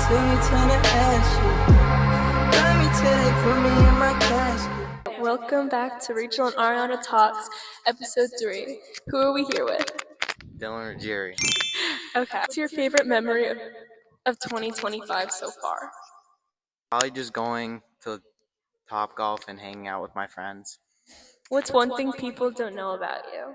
till you turn to ashes. Love me till they put me in my casket. Welcome back to Rachel and Ariana Talks, episode 3. Who are we here with? Dylan Ruggieri. Okay. What's your favorite memory of 2025 so far? Probably just going to Top Golf and hanging out with my friends. What's one thing people don't know about you?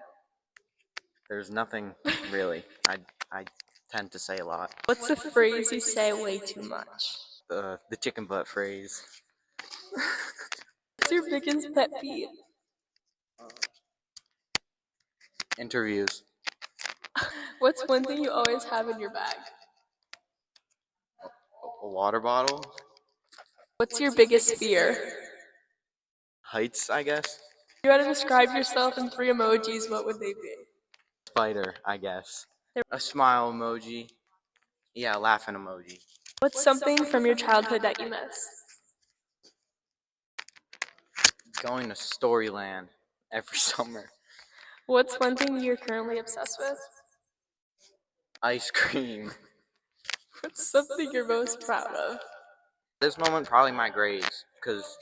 There's nothing really. I tend to say a lot. What's the phrase you say way too much? The chicken butt phrase. What's your biggest pet peeve? Interviews. What's one thing you always have in your bag? A water bottle. What's your biggest fear? Heights, I guess. If you had to describe yourself in 3 emojis, what would they be? Spider, I guess. A smile emoji. Yeah, a laughing emoji. What's something from your childhood that you miss? Going to Storyland every summer. What's one thing you're currently obsessed with? Ice cream. What's something you're most proud of? This moment, probably my grades, because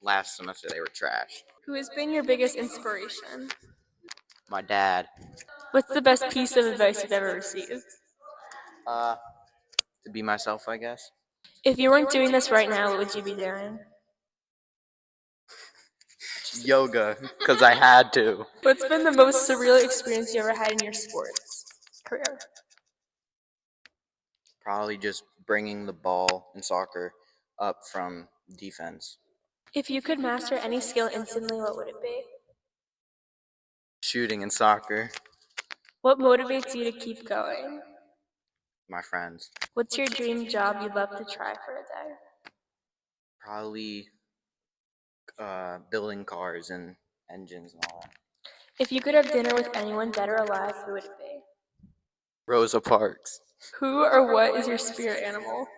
last semester they were trash. Who has been your biggest inspiration? My dad. What's the best piece of advice you've ever received? To be myself, I guess. If you weren't doing this right now, what would you be doing? Yoga, because I had to. What's been the most surreal experience you ever had in your sports career? Probably just bringing the ball in soccer up from defense. If you could master any skill instantly, what would it be? Shooting in soccer. What motivates you to keep going? My friends. What's your dream job you'd love to try for a day? Probably building cars and engines and all that. If you could have dinner with anyone dead or alive, who would it be? Rosa Parks. Who or what is your spirit animal?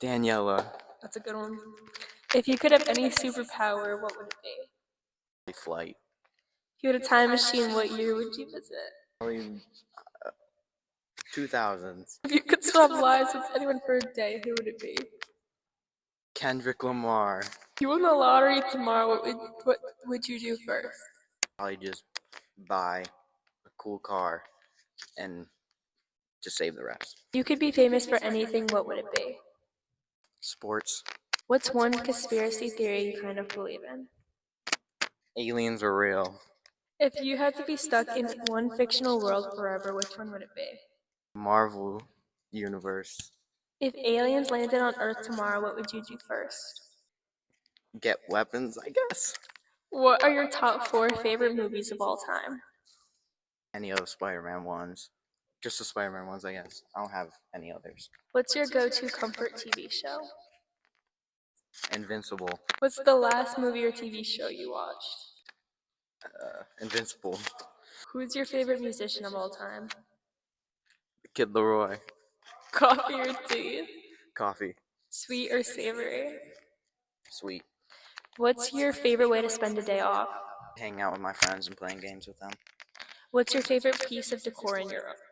Daniela. That's a good one. If you could have any superpower, what would it be? Flight. If you had a time machine, what year would you visit? Probably 2000s. If you could swap lives with anyone for a day, who would it be? Kendrick Lamar. If you won the lottery tomorrow, what would you do first? Probably just buy a cool car and just save the rest. You could be famous for anything, what would it be? Sports. What's one conspiracy theory you kind of believe in? Aliens are real. If you had to be stuck in one fictional world forever, which one would it be? Marvel universe. If aliens landed on Earth tomorrow, what would you do first? Get weapons, I guess. What are your top 4 favorite movies of all time? Any of the Spider-Man ones. Just the Spider-Man ones, I guess. I don't have any others. What's your go-to comfort TV show? Invincible. What's the last movie or TV show you watched? Invincible. Who's your favorite musician of all time? Kid Leroy. Coffee or tea? Coffee. Sweet or savory? Sweet. What's your favorite way to spend a day off? Hanging out with my friends and playing games with them. What's your favorite piece of decor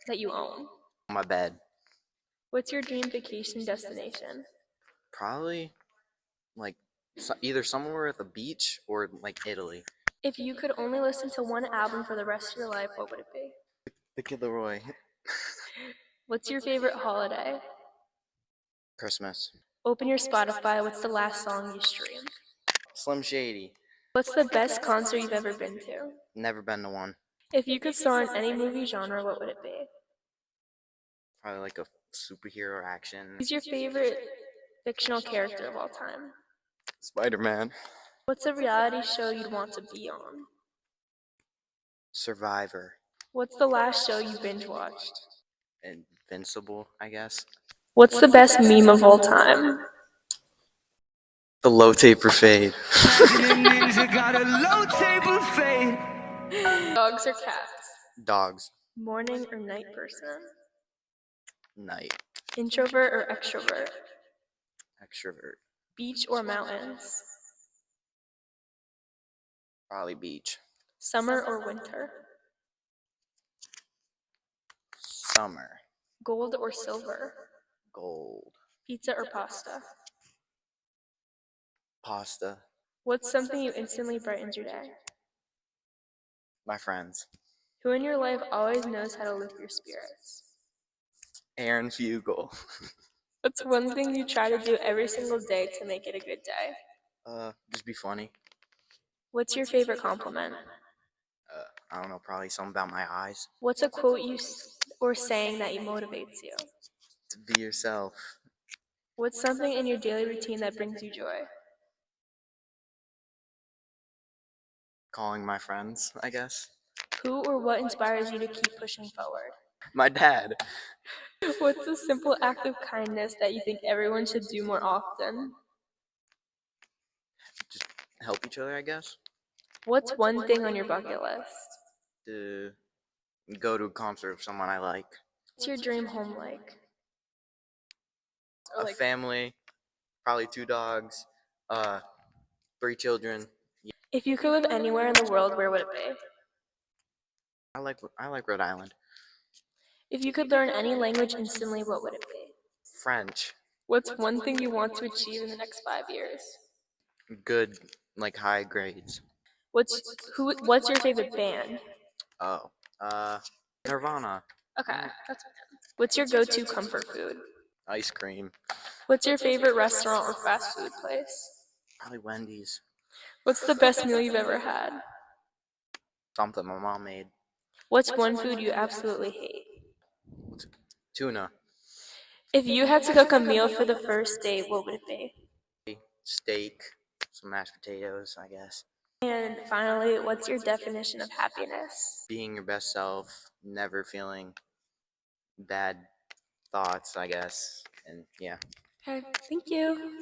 that you own? On my bed. What's your dream vacation destination? Probably like either somewhere at the beach or like Italy. If you could only listen to one album for the rest of your life, what would it be? The Kid Leroy. What's your favorite holiday? Christmas. Open your Spotify. What's the last song you streamed? Slim Shady. What's the best concert you've ever been to? Never been to one. If you could star in any movie genre, what would it be? Probably like a superhero action. Who's your favorite fictional character of all time? Spider-Man. What's a reality show you'd want to be on? Survivor. What's the last show you binge watched? Invincible, I guess. What's the best meme of all time? The low taper fade. Dogs or cats? Dogs. Morning or night person? Night. Introvert or extrovert? Extrovert. Beach or mountains? Probably beach. Summer or winter? Summer. Gold or silver? Gold. Pizza or pasta? Pasta. What's something you instantly brightens your day? My friends. Who in your life always knows how to lift your spirits? Aaron Fugel. What's one thing you try to do every single day to make it a good day? Just be funny. What's your favorite compliment? I don't know, probably something about my eyes. What's a quote or saying that motivates you? To be yourself. What's something in your daily routine that brings you joy? Calling my friends, I guess. Who or what inspires you to keep pushing forward? My dad. What's a simple act of kindness that you think everyone should do more often? Just help each other, I guess. What's one thing on your bucket list? To go to a concert with someone I like. What's your dream home like? A family, probably 2 dogs, 3 children. If you could live anywhere in the world, where would it be? I like Rhode Island. If you could learn any language instantly, what would it be? French. What's one thing you want to achieve in the next 5 years? Good, like high grades. What's your favorite band? Oh, Nirvana. Okay, that's okay. What's your go-to comfort food? Ice cream. What's your favorite restaurant or fast food place? Probably Wendy's. What's the best meal you've ever had? Something my mom made. What's one food you absolutely hate? Tuna. If you had to cook a meal for the first date, what would it be? Steak. Some mashed potatoes, I guess. And finally, what's your definition of happiness? Being your best self, never feeling bad thoughts, I guess. And yeah. Okay, thank you.